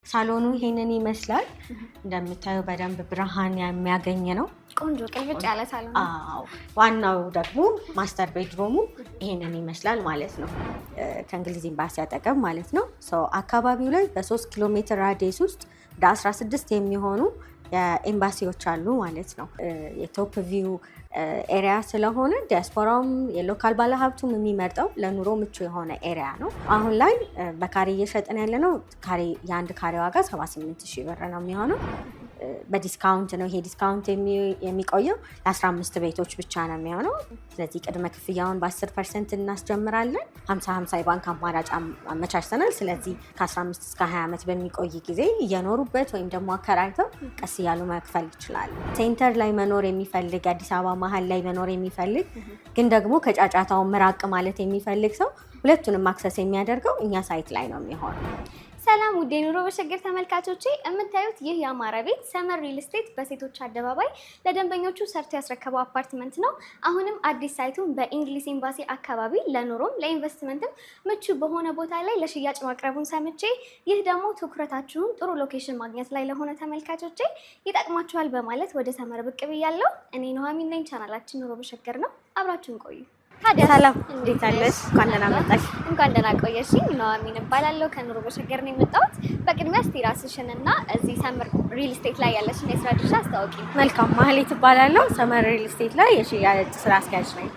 ሳሎኑ ይሄንን ይመስላል። እንደምታዩ በደንብ ብርሃን የሚያገኝ ነው። ቆንጆ ቅልብጭ ያለ ሳሎን ነው። አዎ ዋናው ደግሞ ማስተር ቤድሩሙ ይሄንን ይመስላል ማለት ነው። ከእንግሊዝ ኤምባሲ አጠገብ ማለት ነው። አካባቢው ላይ በ3 ኪሎ ሜትር ራዲየስ ውስጥ ወደ 16 የሚሆኑ የኤምባሲዎች አሉ ማለት ነው። የቶፕ ቪው ኤሪያ ስለሆነ ዲያስፖራውም የሎካል ባለሀብቱም የሚመርጠው ለኑሮ ምቹ የሆነ ኤሪያ ነው። አሁን ላይ በካሬ እየሸጥን ያለ ነው። የአንድ ካሬ ዋጋ 78,000 ብር ነው የሚሆነው። በዲስካውንት ነው። ይሄ ዲስካውንት የሚቆየው ለ15 ቤቶች ብቻ ነው የሚሆነው። ስለዚህ ቅድመ ክፍያውን በ10% እናስጀምራለን። 50-50 የባንክ አማራጭ አመቻችተናል። ስለዚህ ከ15 እስከ 20 ዓመት በሚቆይ ጊዜ እየኖሩበት ወይም ደግሞ አከራይተው ቀስ እያሉ መክፈል ይችላሉ። ሴንተር ላይ መኖር የሚፈልግ አዲስ አበባ መሀል ላይ መኖር የሚፈልግ ግን ደግሞ ከጫጫታው ምራቅ ማለት የሚፈልግ ሰው ሁለቱንም አክሰስ የሚያደርገው እኛ ሳይት ላይ ነው የሚሆነው። ሰላም ውድ የኑሮ በሸገር ተመልካቾቼ፣ የምታዩት ይህ የአማረ ቤት ሰመር ሪል ስቴት በሴቶች አደባባይ ለደንበኞቹ ሰርቶ ያስረከበው አፓርትመንት ነው። አሁንም አዲስ ሳይቱን በእንግሊዝ ኤምባሲ አካባቢ ለኑሮም ለኢንቨስትመንትም ምቹ በሆነ ቦታ ላይ ለሽያጭ ማቅረቡን ሰምቼ፣ ይህ ደግሞ ትኩረታችሁን ጥሩ ሎኬሽን ማግኘት ላይ ለሆነ ተመልካቾቼ ይጠቅማችኋል በማለት ወደ ሰመር ብቅ ብያለሁ። እኔ ኑሃሚን ነኝ። ቻናላችን ኑሮ በሸገር ነው። አብራችሁን ቆዩ። ሰላም እንዴት አለሽ? እንኳን ደህና መጣሽ። እንኳን ደህና ቆየሽኝ። ኑሃሚን እባላለሁ ከኑሮ በሸገር ነው የመጣሁት። በቅድሚያ እስቲ ራስሽን እና እዚህ ሰመር ሪል ስቴት ላይ ያለሽን የስራ ድርሻ አስታውቂ። መልካም፣ ማህሌት እባላለሁ። ሰመር ሪል ስቴት ላይ የሽያጭ ስራ አስኪያጅ ነኝ።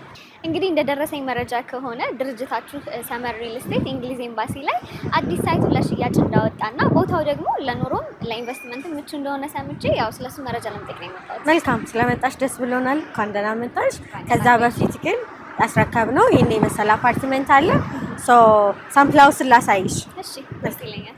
እንግዲህ እንደደረሰኝ መረጃ ከሆነ ድርጅታችሁ ሰመር ሪል ስቴት እንግሊዝ ኤምባሲ ላይ አዲስ ሳይቱን ለሽያጭ እንዳወጣና ቦታው ደግሞ ለኑሮም ለኢንቨስትመንትም ምቹ እንደሆነ ሰምቼ ያው ስለሱ መረጃ ለመጠየቅ ነው የመጣሁት። መልካም፣ ስለመጣሽ ደስ ብሎናል። እንኳን ደህና መጣሽ። ከዛ በፊት ግን ያስረከብነው ይሄን የመሰለ አፓርትመንት አለ። ሳምፕላውስ ላሳይሽ። እሺ፣ ደስ ይለኛል።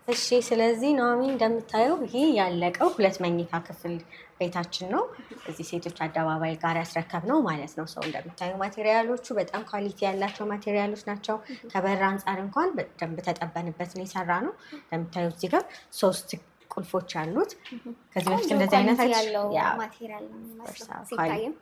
እሺ፣ ስለዚህ ኑሃሚን እንደምታየው ይሄ ያለቀው 2 መኝታ ክፍል ቤታችን ነው። እዚህ ሴቶች አደባባይ ጋር ያስረከብነው ማለት ነው። እንደምታየው ማቴሪያሎቹ በጣም ኳሊቲ ያላቸው ማቴሪያሎች ናቸው። ከበር አንጻር እንኳን በደንብ ተጠበንበት ነው የሰራ ነው። እንደምታየው እዚህ ጋር 3 ቁልፎች አሉት። ከዚህ በፊት እንደዚህ አይነት ያለው ማቴሪያል ነው ሲታይም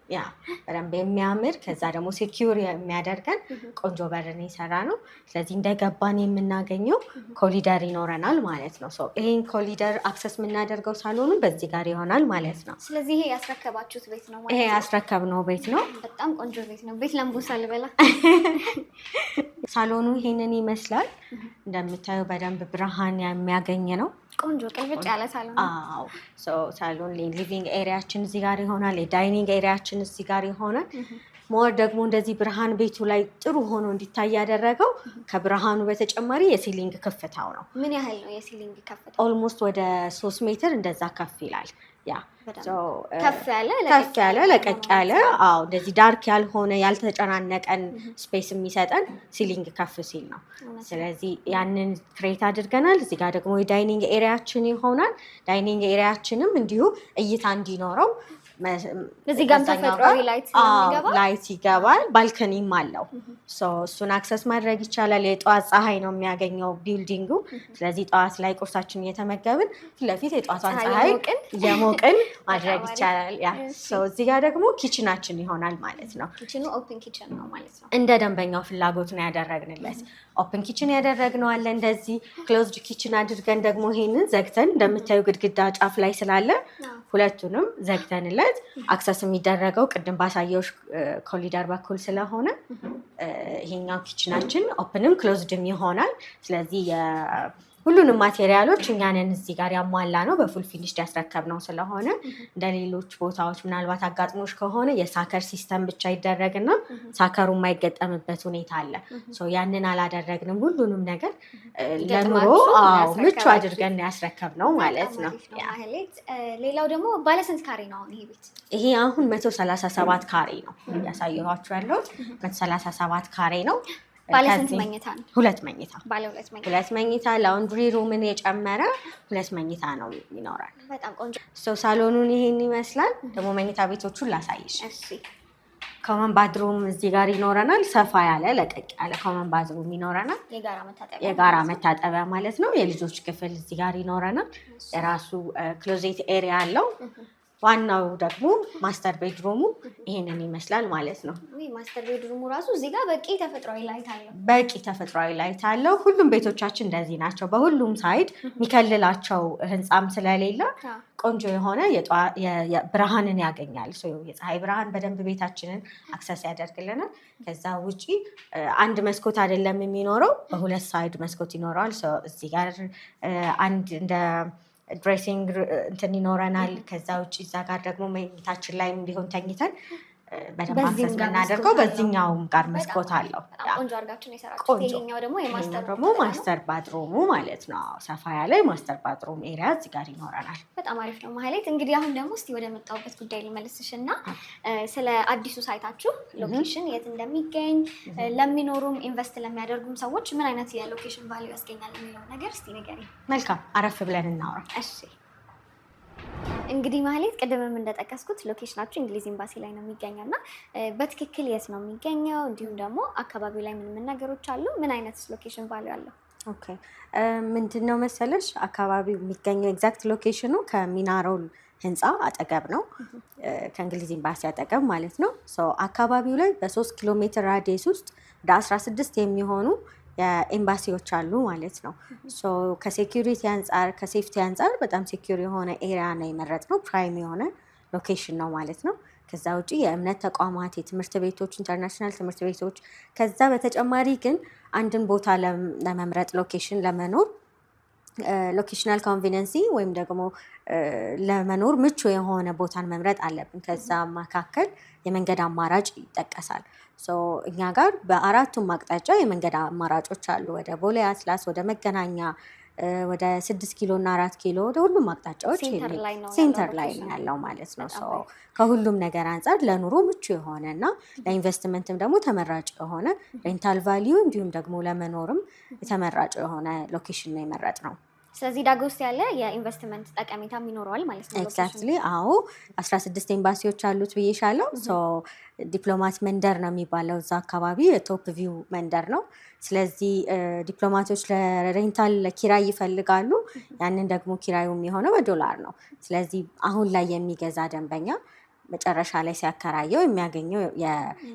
በደንብ የሚያምር ከዛ ደግሞ ሴኪዩር የሚያደርገን ቆንጆ በር ነው የሰራ ነው። ስለዚህ እንደገባን የምናገኘው ኮሊደር ይኖረናል ማለት ነው። ይሄን ኮሊደር አክሰስ የምናደርገው ሳሎኑ በዚህ ጋር ይሆናል ማለት ነው። ስለዚህ ይሄ ያስረከባችሁት ቤት ነው ማለት ነው? ይሄ ያስረከብነው ቤት ነው። በጣም ቆንጆ ቤት ነው። ቤት ለምቦሳ ልበላ። ሳሎኑ ይሄንን ይመስላል። እንደምታየው በደንብ ብርሃን የሚያገኝ ነው። ቆንጆ ቅልብጭ ያለ ሳሎን ነው። አዎ ሳሎን ሊቪንግ ኤሪያችን እዚህ ጋር ይሆናል። የዳይኒንግ ኤሪያችን እዚህ ጋር ይሆናል። ሞር ደግሞ እንደዚህ ብርሃን ቤቱ ላይ ጥሩ ሆኖ እንዲታይ ያደረገው ከብርሃኑ በተጨማሪ የሲሊንግ ከፍታው ነው። ምን ያህል ነው የሲሊንግ ከፍታው? ኦልሞስት ወደ 3 ሜትር እንደዛ ከፍ ይላል። ከፍ ያለ ለቀቅ ያለ እንደዚህ ዳርክ ያልሆነ ያልተጨናነቀን ስፔስ የሚሰጠን ሲሊንግ ከፍ ሲል ነው። ስለዚህ ያንን ክሬት አድርገናል። እዚህ ጋር ደግሞ የዳይኒንግ ኤሪያችን ይሆናል። ዳይኒንግ ኤሪያችንም እንዲሁ እይታ እንዲኖረው እዚህ ጋር ተፈጥሯዊ ላይት ይገባል። ባልከኒም አለው። እሱን አክሰስ ማድረግ ይቻላል። የጠዋት ፀሐይ ነው የሚያገኘው ቢልዲንጉ። ስለዚህ ጠዋት ላይ ቁርሳችን እየተመገብን ፊት ለፊት የጠዋቷን ፀሐይ እየሞቅን ማድረግ ይቻላል። እዚህ ጋር ደግሞ ኪችናችን ይሆናል ማለት ነው። ኪችኑ ኦፕን ኪችን ነው ማለት ነው። እንደ ደንበኛው ፍላጎት ነው ያደረግንለት። ኦፕን ኪችን ያደረግነው አለ። እንደዚህ ክሎዝድ ኪችን አድርገን ደግሞ ይሄንን ዘግተን እንደምታዩ ግድግዳ ጫፍ ላይ ስላለ ሁለቱንም ዘግተንለት አክሰስ የሚደረገው ቅድም ባሳየውሽ ኮሊደር በኩል ስለሆነ ይሄኛው ኪችናችን ኦፕንም ክሎዝድም ይሆናል። ስለዚህ ሁሉንም ማቴሪያሎች እኛንን እዚህ ጋር ያሟላ ነው። በፉል ፊኒሽድ ያስረከብነው ስለሆነ እንደ ሌሎች ቦታዎች ምናልባት አጋጥሞሽ ከሆነ የሳከር ሲስተም ብቻ ይደረግና ሳከሩ የማይገጠምበት ሁኔታ አለ። ያንን አላደረግንም። ሁሉንም ነገር ለኑሮ ምቹ አድርገን ያስረከብነው ማለት ነው። ሌላው ደግሞ ባለስንት ካሬ ነው ይሄ ቤት? ይሄ አሁን 137 ካሬ ነው ያሳየኋችሁ ያለሁት። 137 ካሬ ነው። ባለ ስንት መኝታ ነው? 2 መኝታ። ባለ 2 መኝታ። 2 መኝታ ላውንድሪ ሩምን የጨመረ 2 መኝታ ነው ይኖራል። በጣም ቆንጆ። ሳሎኑን ይሄን ይመስላል። ደግሞ መኝታ ቤቶቹን ላሳይሽ። እሺ። ኮመን ባድሩም እዚህ ጋር ይኖረናል። ሰፋ ያለ ለቀቅ ያለ ኮመን ባድሩም ይኖረናል። የጋራ መታጠቢያ ማለት ነው። የልጆች ክፍል እዚህ ጋር ይኖረናል። የራሱ ክሎዜት ኤሪያ አለው። ዋናው ደግሞ ማስተር ቤድሩሙ ይሄንን ይመስላል ማለት ነው። ማስተር ቤድሩሙ ራሱ እዚህ ጋር በቂ ተፈጥሯዊ ላይት አለው። ሁሉም ቤቶቻችን እንደዚህ ናቸው። በሁሉም ሳይድ የሚከልላቸው ህንፃም ስለሌለ ቆንጆ የሆነ ብርሃንን ያገኛል። የፀሐይ ብርሃን በደንብ ቤታችንን አክሰስ ያደርግልናል። ከዛ ውጪ አንድ መስኮት አይደለም የሚኖረው፣ በሁለት ሳይድ መስኮት ይኖረዋል። እዚህ ጋር አንድ እንደ ድሬሲንግ እንትን ይኖረናል። ከዛ ውጭ እዛ ጋር ደግሞ መኝታችን ላይ እንዲሆን ተኝተን በደንብ አክሰስ የምናደርገው በዚህኛውም ጋር መስኮት አለው። ቆንጆ አድርጋችሁን የሰራችሁት። ይሄኛው ደግሞ ማስተር ባድሩሙ ማለት ነው። ሰፋ ያለ ማስተር ባድሩም ኤሪያ እዚህ ጋር ይኖረናል። በጣም አሪፍ ነው ማህሌት። እንግዲህ አሁን ደግሞ እስቲ ወደ መጣሁበት ጉዳይ ልመልስሽ እና ስለ አዲሱ ሳይታችሁ ሎኬሽን የት እንደሚገኝ ለሚኖሩም ኢንቨስት ለሚያደርጉም ሰዎች ምን አይነት የሎኬሽን ቫልዩ ያስገኛል የሚለው ነገር እስቲ ንገሪኝ። መልካም፣ አረፍ ብለን እናውራ። እሺ እንግዲህ ማህሌት ቅድምም እንደጠቀስኩት ሎኬሽናችሁ እንግሊዝ ኤምባሲ ላይ ነው የሚገኘው እና በትክክል የት ነው የሚገኘው? እንዲሁም ደግሞ አካባቢው ላይ ምን ነገሮች አሉ? ምን አይነት ሎኬሽን ቫልዩ አለው? ኦኬ ምንድን ነው መሰለሽ አካባቢው የሚገኘው ኤግዛክት ሎኬሽኑ ከሚናሮል ህንፃ አጠገብ ነው። ከእንግሊዝ ኤምባሲ አጠገብ ማለት ነው። አካባቢው ላይ በ3 ኪሎ ሜትር ራዲየስ ውስጥ ወደ 16 የሚሆኑ የኤምባሲዎች አሉ ማለት ነው። ከሴኪሪቲ አንጻር ከሴፍቲ አንጻር በጣም ሴኪር የሆነ ኤሪያ ነው የመረጥነው። ፕራይም የሆነ ሎኬሽን ነው ማለት ነው። ከዛ ውጭ የእምነት ተቋማት፣ የትምህርት ቤቶች፣ ኢንተርናሽናል ትምህርት ቤቶች ከዛ በተጨማሪ ግን አንድን ቦታ ለመምረጥ ሎኬሽን ለመኖር ሎኬሽናል ኮንቬኒንሲ ወይም ደግሞ ለመኖር ምቹ የሆነ ቦታን መምረጥ አለብን። ከዛ መካከል የመንገድ አማራጭ ይጠቀሳል። እኛ ጋር በአራቱም አቅጣጫ የመንገድ አማራጮች አሉ። ወደ ቦሌ አትላስ፣ ወደ መገናኛ፣ ወደ 6 ኪሎ እና 4 ኪሎ ወደ ሁሉም አቅጣጫዎች ሴንተር ላይ ነው ያለው ማለት ነው። ከሁሉም ነገር አንጻር ለኑሮ ምቹ የሆነ እና ለኢንቨስትመንትም ደግሞ ተመራጭ የሆነ ሬንታል ቫሊዩ እንዲሁም ደግሞ ለመኖርም የተመራጭ የሆነ ሎኬሽን ነው የመረጥ ነው። ስለዚህ ዳጎስ ያለ የኢንቨስትመንት ጠቀሜታም ይኖረዋል ማለት ነው። ኤግዛክትሊ። አዎ 16 ኤምባሲዎች አሉት ብዬሻለሁ። ዲፕሎማት መንደር ነው የሚባለው እዛ አካባቢ የቶፕ ቪው መንደር ነው። ስለዚህ ዲፕሎማቶች ለሬንታል ኪራይ ይፈልጋሉ። ያንን ደግሞ ኪራዩ የሚሆነው በዶላር ነው። ስለዚህ አሁን ላይ የሚገዛ ደንበኛ መጨረሻ ላይ ሲያከራየው የሚያገኘው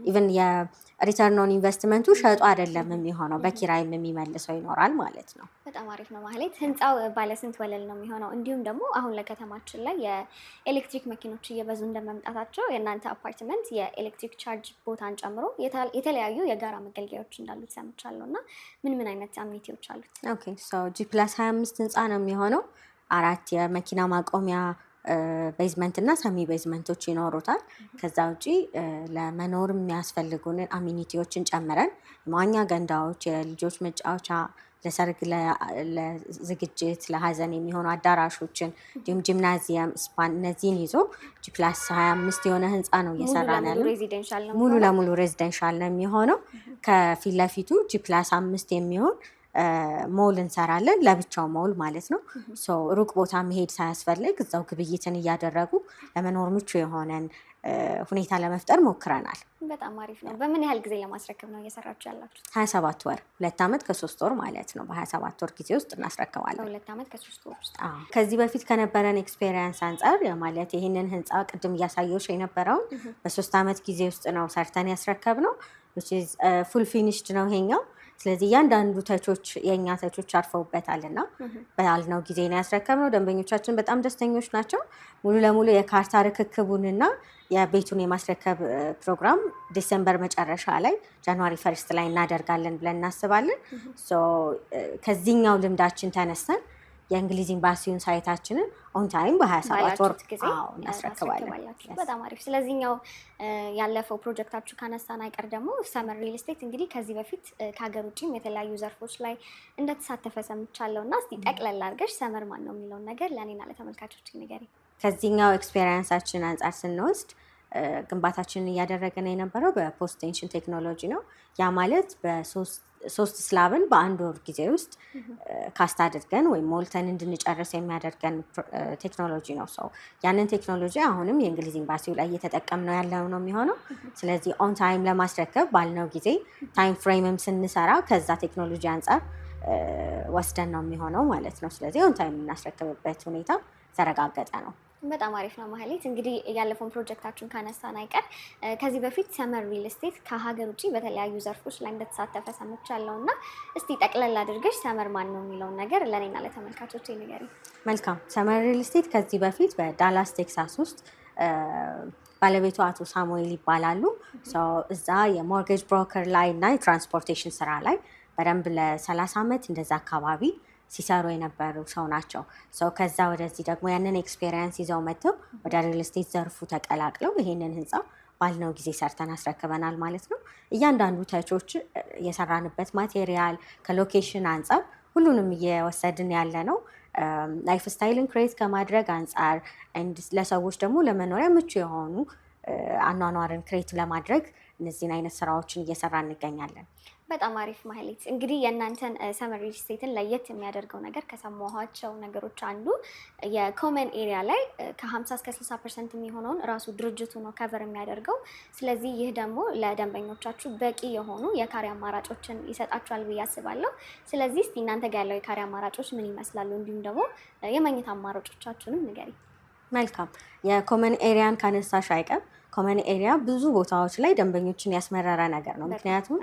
ኢቨን የሪተርን ኦን ኢንቨስትመንቱ ሸጦ አይደለም የሚሆነው፣ በኪራይም የሚመልሰው ይኖራል ማለት ነው። በጣም አሪፍ ነው ማህሌት። ህንፃው ባለስንት ወለል ነው የሚሆነው? እንዲሁም ደግሞ አሁን ለከተማችን ላይ የኤሌክትሪክ መኪኖች እየበዙ እንደመምጣታቸው የእናንተ አፓርትመንት የኤሌክትሪክ ቻርጅ ቦታን ጨምሮ የተለያዩ የጋራ መገልገያዎች እንዳሉት ሰምቻለሁ እና ምን አይነት አሚኒቲዎች አሉት? ኦኬ G+25 ህንፃ ነው የሚሆነው። 4 የመኪና ማቆሚያ ቤዝመንት እና ሰሚ ቤዝመንቶች ይኖሩታል። ከዛ ውጪ ለመኖር የሚያስፈልጉን አሚኒቲዎችን ጨምረን መዋኛ ገንዳዎች፣ የልጆች መጫወቻ፣ ለሰርግ፣ ለዝግጅት፣ ለሀዘን የሚሆኑ አዳራሾችን እንዲሁም ጂምናዚየም፣ ስፓን እነዚህን ይዞ G+25 የሆነ ህንፃ ነው እየሰራን ያለው። ሙሉ ለሙሉ ሬዚደንሻል ነው የሚሆነው። ከፊት ለፊቱ G+5 የሚሆን ሞል እንሰራለን፣ ለብቻው ሞል ማለት ነው። ሩቅ ቦታ መሄድ ሳያስፈልግ እዛው ግብይትን እያደረጉ ለመኖር ምቹ የሆነን ሁኔታ ለመፍጠር ሞክረናል። በጣም አሪፍ ነው። በምን ያህል ጊዜ ለማስረከብ ነው እየሰራችሁ ያላችሁት? 27 ወር 2 ዓመት ከ3 ወር ማለት ነው። በ27 ወር ጊዜ ውስጥ እናስረክባለን። 2 ዓመት ከ3 ወር ውስጥ። ከዚህ በፊት ከነበረን ኤክስፔሪየንስ አንጻር ማለት ይህንን ህንፃ ቅድም እያሳየሁሽ የነበረውን በ3 ዓመት ጊዜ ውስጥ ነው ሰርተን ያስረከብ ነው። ፉል ፊኒሽድ ነው ይሄኛው። ስለዚህ እያንዳንዱ ተቾች የእኛ ተቾች አርፈውበታል እና ባልነው ጊዜ ነው ያስረከብነው። ደንበኞቻችን በጣም ደስተኞች ናቸው። ሙሉ ለሙሉ የካርታ ርክክቡንና የቤቱን የማስረከብ ፕሮግራም ዲሴምበር መጨረሻ ላይ ጃንዋሪ 1 ላይ እናደርጋለን ብለን እናስባለን። ከዚህኛው ልምዳችን ተነስተን የእንግሊዝ ኤምባሲውን ሳይታችንን ኦን ታይም በ27 ወር እናስረክባለን። በጣም አሪፍ። ስለዚህኛው ያለፈው ፕሮጀክታችሁ ካነሳን አይቀር ደግሞ ሰመር ሪል ስቴት እንግዲህ ከዚህ በፊት ከሀገር ውጭም የተለያዩ ዘርፎች ላይ እንደተሳተፈ ሰምቻለሁ እና እስቲ ጠቅለል አድርገሽ ሰመር ማን ነው የሚለውን ነገር ለእኔና ለተመልካቾች ንገሪኝ። ከዚህኛው ኤክስፔሪየንሳችን አንጻር ስንወስድ ግንባታችንን እያደረግን የነበረው በፖስት ቴንሽን ቴክኖሎጂ ነው። ያ ማለት በ3 ስላብን በአንድ ወር ጊዜ ውስጥ ካስት አድርገን ወይም ሞልተን እንድንጨርስ የሚያደርገን ቴክኖሎጂ ነው። ያንን ቴክኖሎጂ አሁንም የእንግሊዝ ኤምባሲው ላይ እየተጠቀምነው ያለው ነው የሚሆነው። ስለዚህ ኦን ታይም ለማስረከብ ባልነው ጊዜ ታይም ፍሬምም ስንሰራ ከዛ ቴክኖሎጂ አንጻር ወስደን ነው የሚሆነው ማለት ነው። ስለዚህ ኦን ታይም የምናስረክብበት ሁኔታ ተረጋገጠ ነው። በጣም አሪፍ ነው ማህሌት። እንግዲህ ያለፈውን ፕሮጀክታችሁን ካነሳን አይቀር ከዚህ በፊት ሰመር ሪል ስቴት ከሀገር ውጭ በተለያዩ ዘርፎች ላይ እንደተሳተፈ ሰምቻለሁ እና እስቲ ጠቅለል አድርገሽ ሰመር ማን ነው የሚለውን ነገር ለእኔና ለተመልካቾች ንገሪኝ። መልካም። ሰመር ሪል ስቴት ከዚህ በፊት በዳላስ ቴክሳስ ውስጥ ባለቤቱ አቶ ሳሙኤል ይባላሉ። እዛ የሞርጌጅ ብሮከር ላይ እና የትራንስፖርቴሽን ስራ ላይ በደንብ ለ30 ዓመት እንደዛ አካባቢ ሲሰሩ የነበሩ ሰው ናቸው። ከዛ ወደዚህ ደግሞ ያንን ኤክስፔሪየንስ ይዘው መጥተው ወደ ሪል ስቴት ዘርፉ ተቀላቅለው ይሄንን ህንፃ ባልነው ጊዜ ሰርተን አስረክበናል ማለት ነው። እያንዳንዱ ተቾች የሰራንበት ማቴሪያል ከሎኬሽን አንጻር ሁሉንም እየወሰድን ያለ ነው። ላይፍ ስታይልን ክሬት ከማድረግ አንጻር ለሰዎች ደግሞ ለመኖሪያ ምቹ የሆኑ አኗኗርን ክሬት ለማድረግ እነዚህን አይነት ስራዎችን እየሰራ እንገኛለን። በጣም አሪፍ ማህሌት። እንግዲህ የእናንተን ሰመር ሪል ስቴትን ለየት የሚያደርገው ነገር ከሰማኋቸው ነገሮች አንዱ የኮመን ኤሪያ ላይ ከ50 እስከ 60% የሚሆነውን ራሱ ድርጅቱ ነው ከቨር የሚያደርገው። ስለዚህ ይህ ደግሞ ለደንበኞቻችሁ በቂ የሆኑ የካሬ አማራጮችን ይሰጣችኋል ብዬ አስባለሁ። ስለዚህ እስቲ እናንተ ጋር ያለው የካሬ አማራጮች ምን ይመስላሉ? እንዲሁም ደግሞ የመኝታ አማራጮቻችሁንም ንገሪ። መልካም። የኮመን ኤሪያን ካነሳሽ አይቀር ኮመን ኤሪያ ብዙ ቦታዎች ላይ ደንበኞችን ያስመረረ ነገር ነው። ምክንያቱም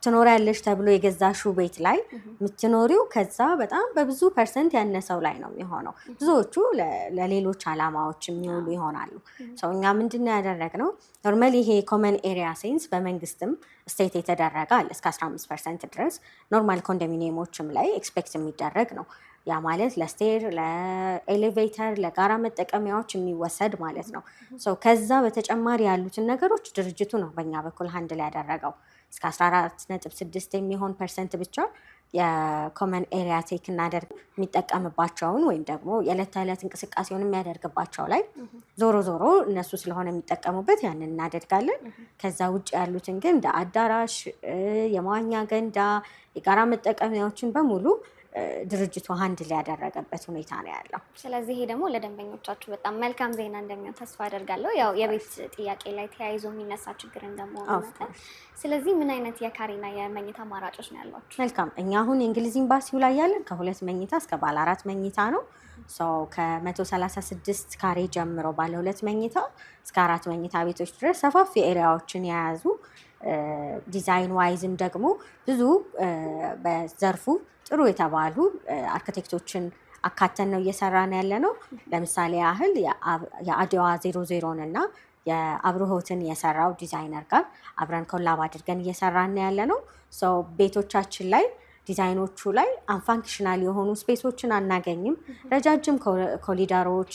ትኖሪያለሽ ተብሎ የገዛሽው ቤት ላይ የምትኖሪው ከዛ በጣም በብዙ ፐርሰንት ያነሰው ላይ ነው የሚሆነው። ብዙዎቹ ለሌሎች አላማዎች የሚውሉ ይሆናሉ። እኛ ምንድን ነው ያደረግነው? ኖርማሊ ይሄ ኮመን ኤሪያ ሴንስ በመንግስትም ስቴት የተደረገ አለ እስከ 15% ድረስ ኖርማል ኮንዶሚኒየሞችም ላይ ኤክስፔክት የሚደረግ ነው። ያ ማለት ለስቴር፣ ለኤሌቬተር፣ ለጋራ መጠቀሚያዎች የሚወሰድ ማለት ነው። ከዛ በተጨማሪ ያሉትን ነገሮች ድርጅቱ ነው በእኛ በኩል ሃንድል ያደረገው። እስከ 14.6 የሚሆን ፐርሰንት ብቻ የኮመን ኤሪያ ቴክ እናደርግ የሚጠቀምባቸውን ወይም ደግሞ የዕለት ተዕለት እንቅስቃሴውን የሚያደርግባቸው ላይ ዞሮ ዞሮ እነሱ ስለሆነ የሚጠቀሙበት ያንን እናደርጋለን። ከዛ ውጭ ያሉትን ግን እንደ አዳራሽ፣ የመዋኛ ገንዳ፣ የጋራ መጠቀሚያዎችን በሙሉ ድርጅቱ ሃንድል ያደረገበት ሁኔታ ነው ያለው። ስለዚህ ይሄ ደግሞ ለደንበኞቻችሁ በጣም መልካም ዜና እንደሚሆን ተስፋ አደርጋለሁ። ያው የቤት ጥያቄ ላይ ተያይዞ የሚነሳ ችግር እንደመሆኑ መጠን ስለዚህ ምን አይነት የካሬና የመኝታ አማራጮች ነው ያሏችሁ? መልካም። እኛ አሁን የእንግሊዝ ኤምባሲው ላይ ያለን ከ2 መኝታ እስከ ባለ 4 መኝታ ነው። ከ136 ካሬ ጀምሮ ባለ 2 መኝታ እስከ 4 መኝታ ቤቶች ድረስ ሰፋፊ ኤሪያዎችን የያዙ ዲዛይን ዋይዝም ደግሞ ብዙ በዘርፉ ጥሩ የተባሉ አርኪቴክቶችን አካተን ነው እየሰራን ያለ ነው። ለምሳሌ ያህል የአድዋ 00ን እና የአብርሆትን የሰራው ዲዛይነር ጋር አብረን ኮላብ አድርገን እየሰራን ያለ ነው። ቤቶቻችን ላይ ዲዛይኖቹ ላይ አንፋንክሽናል የሆኑ ስፔሶችን አናገኝም። ረጃጅም ኮሊደሮች፣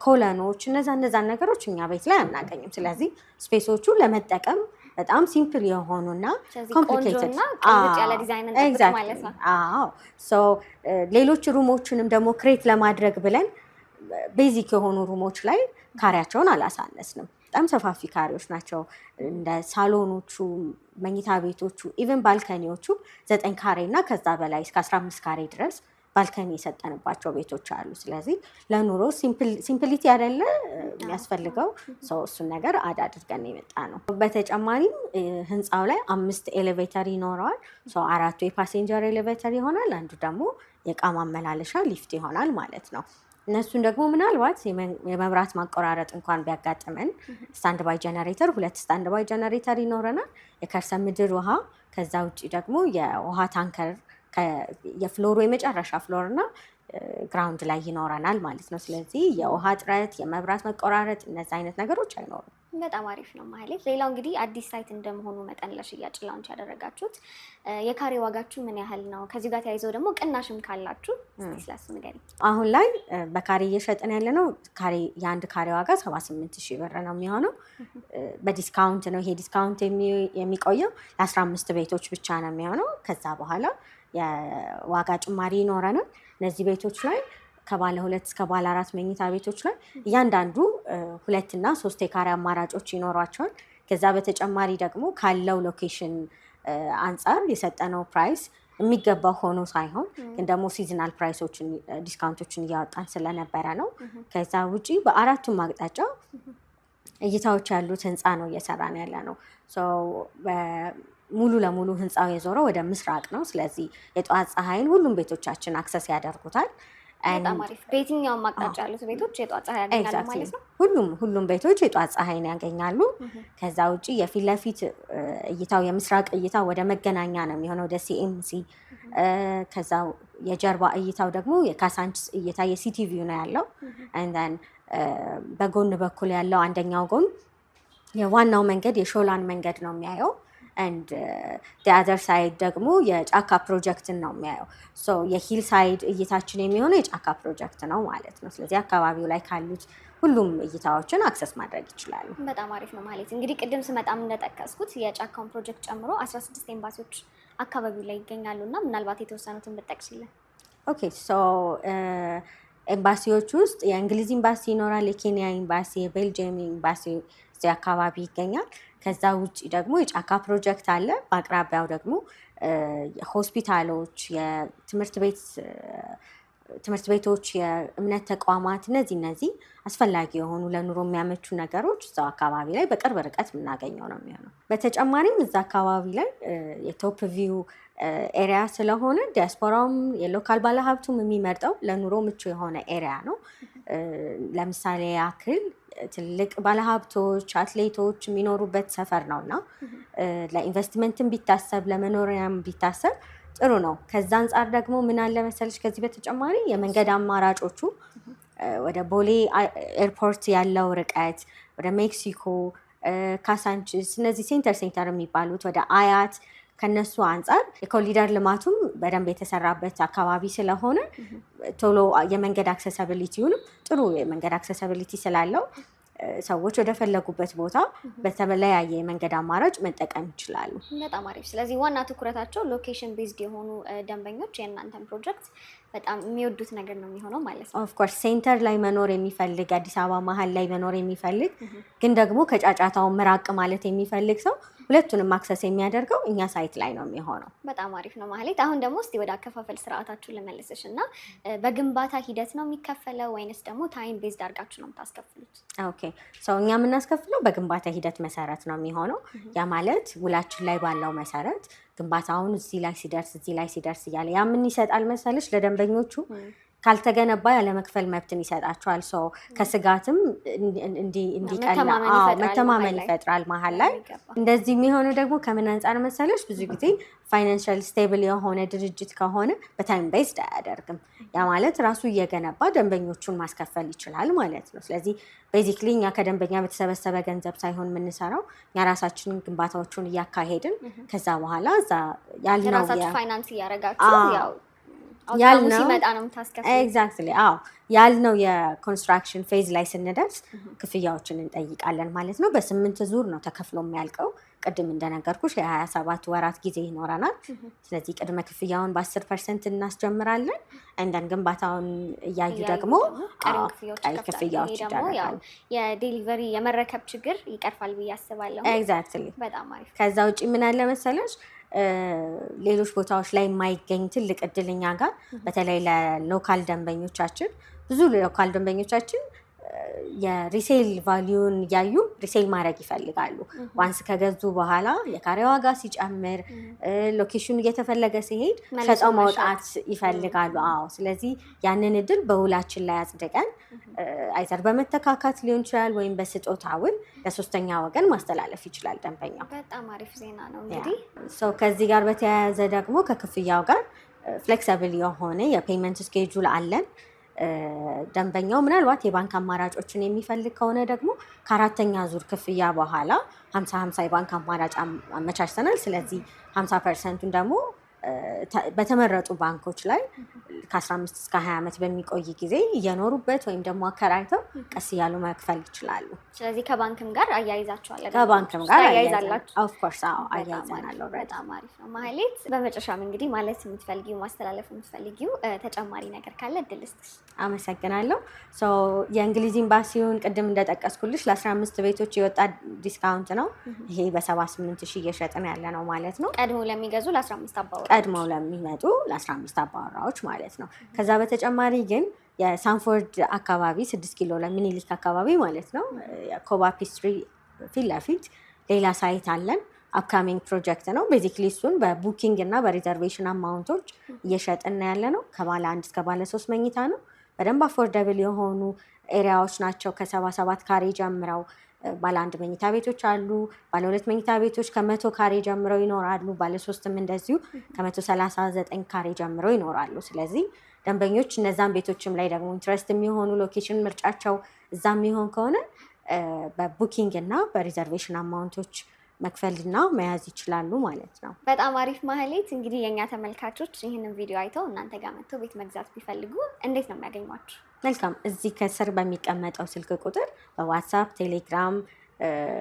ኮለኖች እነዛን ነገሮች እኛ ቤት ላይ አናገኝም። ስለዚህ ስፔሶቹ ለመጠቀም በጣም ሲምፕል የሆኑና ኮምፕሊኬትድ ማለት ነው። ሌሎች ሩሞችንም ደግሞ ክሬት ለማድረግ ብለን ቤዚክ የሆኑ ሩሞች ላይ ካሬያቸውን አላሳነስንም። በጣም ሰፋፊ ካሬዎች ናቸው። እንደ ሳሎኖቹ፣ መኝታ ቤቶቹ፣ ኢቨን ባልከኒዎቹ 9 ካሬ እና ከዛ በላይ እስከ 15 ካሬ ድረስ ባልከኒ የሰጠንባቸው ቤቶች አሉ። ስለዚህ ለኑሮ ሲምፕሊቲ አይደለ የሚያስፈልገው እሱን ነገር አድ አድርገን የመጣ ነው። በተጨማሪም ህንፃው ላይ 5 ኤሌቬተር ይኖረዋል። 4ቱ የፓሴንጀር ኤሌቬተር ይሆናል፣ አንዱ ደግሞ የእቃ ማመላለሻ ሊፍት ይሆናል ማለት ነው። እነሱን ደግሞ ምናልባት የመብራት ማቆራረጥ እንኳን ቢያጋጥመን ስታንድ ባይ ጀነሬተር 2 ስታንድ ባይ ጀነሬተር ይኖረናል፣ የከርሰ ምድር ውሃ፣ ከዛ ውጭ ደግሞ የውሃ ታንከር የፍሎሩ የመጨረሻ ፍሎር እና ግራውንድ ላይ ይኖረናል ማለት ነው። ስለዚህ የውሃ እጥረት፣ የመብራት መቆራረጥ እነዚህ አይነት ነገሮች አይኖሩም። በጣም አሪፍ ነው ማህሌት። ሌላው እንግዲህ አዲስ ሳይት እንደመሆኑ መጠን ለሽያጭ ላውንች ያደረጋችሁት የካሬ ዋጋችሁ ምን ያህል ነው? ከዚህ ጋር ተያይዘው ደግሞ ቅናሽም ካላችሁ እስቲ ስለሱ ንገሪኝ። አሁን ላይ በካሬ እየሸጥን ያለ ነው። የአንድ ካሬ ዋጋ 78,000 ብር ነው የሚሆነው። በዲስካውንት ነው። ይሄ ዲስካውንት የሚቆየው ለ15 ቤቶች ብቻ ነው የሚሆነው። ከዛ በኋላ የዋጋ ጭማሪ ይኖረናል። እነዚህ ቤቶች ላይ ከባለ 2 እስከ ባለ 4 መኝታ ቤቶች ላይ እያንዳንዱ 2 እና 3 የካሬ አማራጮች ይኖሯቸዋል። ከዛ በተጨማሪ ደግሞ ካለው ሎኬሽን አንጻር የሰጠነው ፕራይስ የሚገባው ሆኖ ሳይሆን ግን ደግሞ ሲዝናል ፕራይሶችን ዲስካውንቶችን እያወጣን ስለነበረ ነው። ከዛ ውጪ በአራቱም አቅጣጫ እይታዎች ያሉት ህንፃ ነው እየሰራን ያለ ነው። ሙሉ ለሙሉ ህንፃው የዞረው ወደ ምስራቅ ነው። ስለዚህ የጠዋት ፀሐይን ሁሉም ቤቶቻችን አክሰስ ያደርጉታል። በጣም አሪፍ። በየትኛውም አቅጣጫ ያሉት ቤቶች የጧት ፀሐይ ያገኛሉ ማለት ነው። ሁሉም ቤቶች የጧት ፀሐይን ያገኛሉ። ከዛ ውጪ የፊት ለፊት እይታው የምስራቅ እይታ ወደ መገናኛ ነው የሚሆነው፣ ወደ ሲኤምሲ። ከዛ የጀርባ እይታው ደግሞ የካሳንችስ እይታ የሲቲቪው ነው ያለው። እንደን በጎን በኩል ያለው አንደኛው ጎን የዋናው መንገድ የሾላን መንገድ ነው የሚያየው። and the other side ደግሞ የጫካ ፕሮጀክትን ነው የሚያየው። ሶ የሂል ሳይድ እይታችን የሚሆነው የጫካ ፕሮጀክት ነው ማለት ነው። ስለዚህ አካባቢው ላይ ካሉት ሁሉም እይታዎችን አክሰስ ማድረግ ይችላሉ። በጣም አሪፍ ነው ማለት እንግዲህ ቅድም ስመጣም እንደጠቀስኩት የጫካውን ፕሮጀክት ጨምሮ 16 ኤምባሲዎች አካባቢው ላይ ይገኛሉ እና ምናልባት የተወሰኑትን ብትጠቅሽልን። ኦኬ ሶ ኤምባሲዎች ውስጥ የእንግሊዝ ኤምባሲ ይኖራል፣ የኬንያ ኤምባሲ፣ የቤልጅየም ኤምባሲ እዚህ አካባቢ ይገኛል። ከዛ ውጭ ደግሞ የጫካ ፕሮጀክት አለ። በአቅራቢያው ደግሞ ሆስፒታሎች፣ ትምህርት ቤቶች፣ የእምነት ተቋማት እነዚህ አስፈላጊ የሆኑ ለኑሮ የሚያመቹ ነገሮች እዛው አካባቢ ላይ በቅርብ ርቀት የምናገኘው ነው የሚሆነው። በተጨማሪም እዛ አካባቢ ላይ የቶፕ ቪው ኤሪያ ስለሆነ ዲያስፖራውም የሎካል ባለሀብቱም የሚመርጠው ለኑሮ ምቹ የሆነ ኤሪያ ነው። ለምሳሌ ያክል ትልቅ ባለሀብቶች፣ አትሌቶች የሚኖሩበት ሰፈር ነው እና ለኢንቨስትመንትም ቢታሰብ ለመኖሪያም ቢታሰብ ጥሩ ነው። ከዛ አንጻር ደግሞ ምን አለ መሰለሽ፣ ከዚህ በተጨማሪ የመንገድ አማራጮቹ ወደ ቦሌ ኤርፖርት ያለው ርቀት፣ ወደ ሜክሲኮ፣ ካሳንችስ እነዚህ ሴንተር የሚባሉት ወደ አያት ከነሱ አንጻር የኮሪደር ልማቱም በደንብ የተሰራበት አካባቢ ስለሆነ ቶሎ የመንገድ አክሰሳቢሊቲውንም ጥሩ የመንገድ አክሰሳቢሊቲ ስላለው ሰዎች ወደ ፈለጉበት ቦታ በተለያየ የመንገድ አማራጭ መጠቀም ይችላሉ። በጣም አሪፍ። ስለዚህ ዋና ትኩረታቸው ሎኬሽን ቤዝድ የሆኑ ደንበኞች የእናንተን ፕሮጀክት በጣም የሚወዱት ነገር ነው የሚሆነው ማለት ነው። ኦፍኮርስ ሴንተር ላይ መኖር የሚፈልግ አዲስ አበባ መሀል ላይ መኖር የሚፈልግ ግን ደግሞ ከጫጫታው ምራቅ ማለት የሚፈልግ ሰው ሁለቱንም አክሰስ የሚያደርገው እኛ ሳይት ላይ ነው የሚሆነው። በጣም አሪፍ ነው ማለት። አሁን ደግሞ እስቲ ወደ አከፋፈል ስርዓታችሁ ልመልስሽ እና በግንባታ ሂደት ነው የሚከፈለው ወይንስ ደግሞ ታይም ቤዝድ አድርጋችሁ ነው የምታስከፍሉት? ኦኬ ሰው እኛ የምናስከፍለው በግንባታ ሂደት መሰረት ነው የሚሆነው። ያ ማለት ውላችን ላይ ባለው መሰረት ግንባታውን እዚህ ላይ ሲደርስ እያለ ያ ምን ይሰጣል መሰለሽ ለደንበኞቹ ካልተገነባ ያለመክፈል መብትን ይሰጣቸዋል። ሰው ከስጋትም እንዲቀላ መተማመን ይፈጥራል መሀል ላይ። እንደዚህ የሚሆነው ደግሞ ከምን አንጻር መሰለሽ ብዙ ጊዜ ፋይናንሻል ስቴብል የሆነ ድርጅት ከሆነ በታይም ቤዝድ አያደርግም። ያ ማለት ራሱ እየገነባ ደንበኞቹን ማስከፈል ይችላል ማለት ነው። ስለዚህ ቤዚክሊ እኛ ከደንበኛ በተሰበሰበ ገንዘብ ሳይሆን የምንሰራው እኛ ራሳችንን ግንባታዎቹን እያካሄድን ከዛ በኋላ እዛ ያልነው ፋይናንስ እያደረጋችሁ ያልነው ሲመጣ ነው የምታስከፍለው። ኤግዛክትሊ አዎ ያልነው የኮንስትራክሽን ፌዝ ላይ ስንደርስ ክፍያዎችን እንጠይቃለን ማለት ነው። በ8 ዙር ነው ተከፍሎ የሚያልቀው። ቅድም እንደነገርኩሽ የ27 ወራት ጊዜ ይኖረናል። ስለዚህ ቅድመ ክፍያውን በ10% እናስጀምራለን። እንደን ግንባታውን እያዩ ደግሞ ቀሪ ክፍያዎች ይደረጋሉ። የዴሊቨሪ የመረከብ ችግር ይቀርፋል ብዬ አስባለሁ። ኤግዛክትሊ በጣም አሪፍ። ከዛ ውጭ ምን አለ መሰለሽ ሌሎች ቦታዎች ላይ የማይገኝ ትልቅ እድል እኛ ጋር በተለይ ለሎካል ደንበኞቻችን ብዙ ሎካል ደንበኞቻችን የሪሴል ቫሊዩን እያዩ ሪሴል ማድረግ ይፈልጋሉ። ዋንስ ከገዙ በኋላ የካሬ ዋጋ ሲጨምር ሎኬሽኑ እየተፈለገ ሲሄድ ሸጠው ማውጣት ይፈልጋሉ። አዎ ስለዚህ ያንን እድል በውላችን ላይ አጽድቀን አይተር በመተካካት ሊሆን ይችላል ወይም በስጦታ ውል ለሶስተኛ ወገን ማስተላለፍ ይችላል ደንበኛው። በጣም አሪፍ ዜና ነው። እንግዲህ ከዚህ ጋር በተያያዘ ደግሞ ከክፍያው ጋር ፍሌክሲብል የሆነ የፔመንት ስኬጁል አለን። ደንበኛው ምናልባት የባንክ አማራጮችን የሚፈልግ ከሆነ ደግሞ ከአራተኛ ዙር ክፍያ በኋላ 50-50 የባንክ አማራጭ አመቻችተናል። ስለዚህ 50%ን ደግሞ በተመረጡ ባንኮች ላይ ከ15 እስከ 20 ዓመት በሚቆይ ጊዜ እየኖሩበት ወይም ደግሞ አከራይተው ቀስ እያሉ መክፈል ይችላሉ። ስለዚህ ከባንክም ጋር አያይዛችኋል? ከባንክም ጋር አያይዛላችሁ? ኦፍ ኮርስ አያይዘናል። በጣም አሪፍ ነው። ማህሌት በመጨረሻም እንግዲህ ማለት የምትፈልጊው ማስተላለፍ የምትፈልጊው ተጨማሪ ነገር ካለ እድል ስጥሽ። አመሰግናለሁ። የእንግሊዝ ኤምባሲውን ቅድም እንደጠቀስኩልሽ ለ15 ቤቶች የወጣ ዲስካውንት ነው። ይሄ በ78,000 እየሸጥን ያለ ነው ማለት ነው። ቀድሞ ለሚገዙ ለ15 አባወራ ቀድመው ለሚመጡ ለ15 አባወራዎች ማለት ነው። ከዛ በተጨማሪ ግን የሳንፎርድ አካባቢ 6 ኪሎ ለሚኒሊክ አካባቢ ማለት ነው ኮባ ፒስትሪ ፊት ለፊት ሌላ ሳይት አለን። አፕካሚንግ ፕሮጀክት ነው። ቤዚክሊ እሱን በቡኪንግ እና በሪዘርቬሽን አማውንቶች እየሸጥን ያለ ነው። ከባለ 1 እስከ ባለ 3 መኝታ ነው። በደንብ አፎርደብል የሆኑ ኤሪያዎች ናቸው። ከ77 ካሬ ጀምረው ባለ 1 መኝታ ቤቶች አሉ። ባለ 2 መኝታ ቤቶች ከ100 ካሬ ጀምረው ይኖራሉ። ባለ 3ም እንደዚሁ ከ139 ካሬ ጀምረው ይኖራሉ። ስለዚህ ደንበኞች እነዛን ቤቶችም ላይ ደግሞ ኢንትረስት የሚሆኑ ሎኬሽን ምርጫቸው እዛ የሚሆን ከሆነ በቡኪንግ እና በሪዘርቬሽን አማውንቶች መክፈልና መያዝ ይችላሉ ማለት ነው። በጣም አሪፍ ማህሌት። እንግዲህ የእኛ ተመልካቾች ይህንን ቪዲዮ አይተው እናንተ ጋር መጥተው ቤት መግዛት ቢፈልጉ እንዴት ነው የሚያገኟችሁ? መልካም። እዚህ ከስር በሚቀመጠው ስልክ ቁጥር በዋትሳፕ፣ ቴሌግራም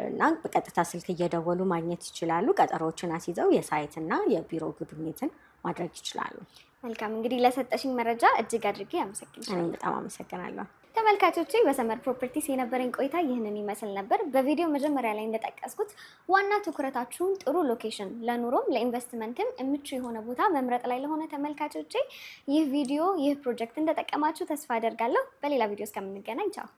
እና በቀጥታ ስልክ እየደወሉ ማግኘት ይችላሉ። ቀጠሮዎችን አስይዘው የሳይት እና የቢሮ ጉብኝትን ማድረግ ይችላሉ። መልካም። እንግዲህ ለሰጠሽኝ መረጃ እጅግ አድርጌ አመሰግናለሁ። እኔም በጣም አመሰግናለሁ። ተመልካቾቼ በሰመር ፕሮፐርቲስ የነበረኝ ቆይታ ይህንን ይመስል ነበር። በቪዲዮ መጀመሪያ ላይ እንደጠቀስኩት ዋና ትኩረታችሁን ጥሩ ሎኬሽን፣ ለኑሮም ለኢንቨስትመንትም ምቹ የሆነ ቦታ መምረጥ ላይ ለሆነ ተመልካቾቼ ይህ ፕሮጀክት እንደጠቀማችሁ ተስፋ አደርጋለሁ። በሌላ ቪዲዮ እስከምንገናኝ ቻው።